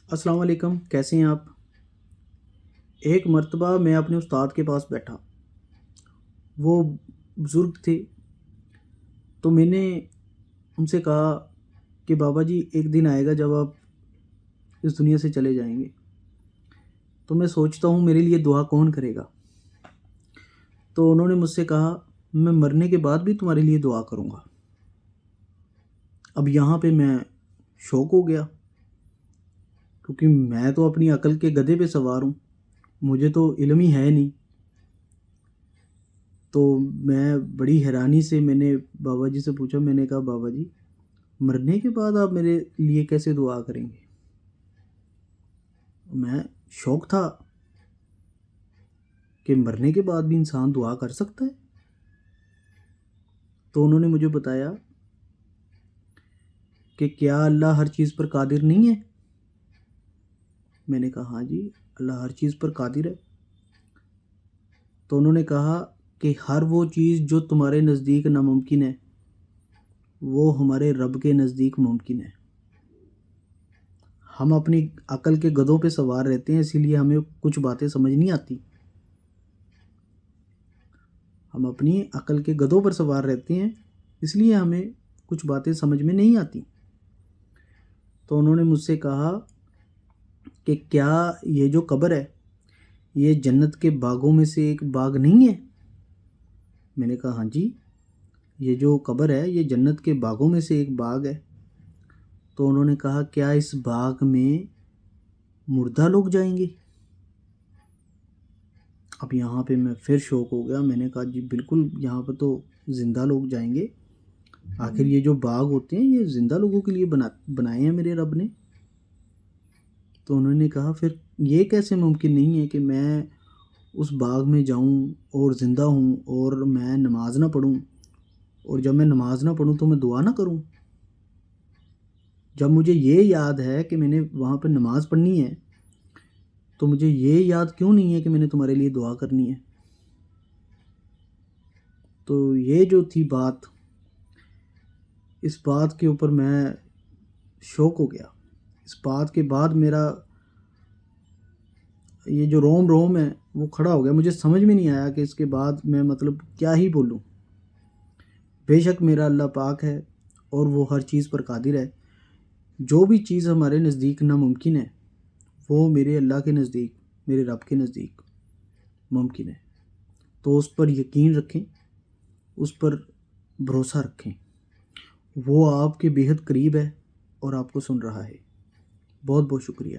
السلام علیکم، کیسے ہیں آپ؟ ایک مرتبہ میں اپنے استاد کے پاس بیٹھا، وہ بزرگ تھے، تو میں نے ان سے کہا کہ بابا جی ایک دن آئے گا جب آپ اس دنیا سے چلے جائیں گے، تو میں سوچتا ہوں میرے لیے دعا کون کرے گا؟ تو انہوں نے مجھ سے کہا میں مرنے کے بعد بھی تمہارے لیے دعا کروں گا۔ اب یہاں پہ میں شوق ہو گیا، کیونکہ میں تو اپنی عقل کے گدھے پہ سوار ہوں، مجھے تو علم ہی ہے نہیں۔ تو میں بڑی حیرانی سے میں نے بابا جی سے پوچھا، میں نے کہا بابا جی مرنے کے بعد آپ میرے لیے کیسے دعا کریں گے؟ میں شوق تھا کہ مرنے کے بعد بھی انسان دعا کر سکتا ہے۔ تو انہوں نے مجھے بتایا کہ کیا اللہ ہر چیز پر قادر نہیں ہے؟ میں نے کہا ہاں جی، اللہ ہر چیز پر قادر ہے۔ تو انہوں نے کہا کہ ہر وہ چیز جو تمہارے نزدیک ناممکن ہے وہ ہمارے رب کے نزدیک ممکن ہے۔ ہم اپنی عقل کے گدھوں پہ سوار رہتے ہیں، اسی لیے ہمیں کچھ باتیں سمجھ نہیں آتی۔ ہم اپنی عقل کے گدھوں پر سوار رہتے ہیں، اس لیے ہمیں کچھ باتیں سمجھ میں نہیں آتی۔ تو انہوں نے مجھ سے کہا کہ کیا یہ جو قبر ہے یہ جنت کے باغوں میں سے ایک باغ نہیں ہے؟ میں نے کہا ہاں جی، یہ جو قبر ہے یہ جنت کے باغوں میں سے ایک باغ ہے۔ تو انہوں نے کہا کیا اس باغ میں مردہ لوگ جائیں گے؟ اب یہاں پہ میں پھر شوق ہو گیا، میں نے کہا جی بالکل، یہاں پہ تو زندہ لوگ جائیں گے، آخر یہ جو باغ ہوتے ہیں یہ زندہ لوگوں کے لیے بنائے ہیں میرے رب نے۔ تو انہوں نے کہا پھر یہ کیسے ممکن نہیں ہے کہ میں اس باغ میں جاؤں اور زندہ ہوں اور میں نماز نہ پڑھوں، اور جب میں نماز نہ پڑھوں تو میں دعا نہ کروں؟ جب مجھے یہ یاد ہے کہ میں نے وہاں پہ نماز پڑھنی ہے تو مجھے یہ یاد کیوں نہیں ہے کہ میں نے تمہارے لیے دعا کرنی ہے؟ تو یہ جو تھی بات، اس بات کے اوپر میں شوق ہو گیا۔ اس بات کے بعد میرا یہ جو روم روم ہے وہ کھڑا ہو گیا، مجھے سمجھ میں نہیں آیا کہ اس کے بعد میں مطلب کیا ہی بولوں۔ بے شک میرا اللہ پاک ہے اور وہ ہر چیز پر قادر ہے۔ جو بھی چیز ہمارے نزدیک ناممکن ہے وہ میرے اللہ کے نزدیک، میرے رب کے نزدیک ممکن ہے۔ تو اس پر یقین رکھیں، اس پر بھروسہ رکھیں، وہ آپ کے بے حد قریب ہے اور آپ کو سن رہا ہے۔ بہت بہت شکریہ۔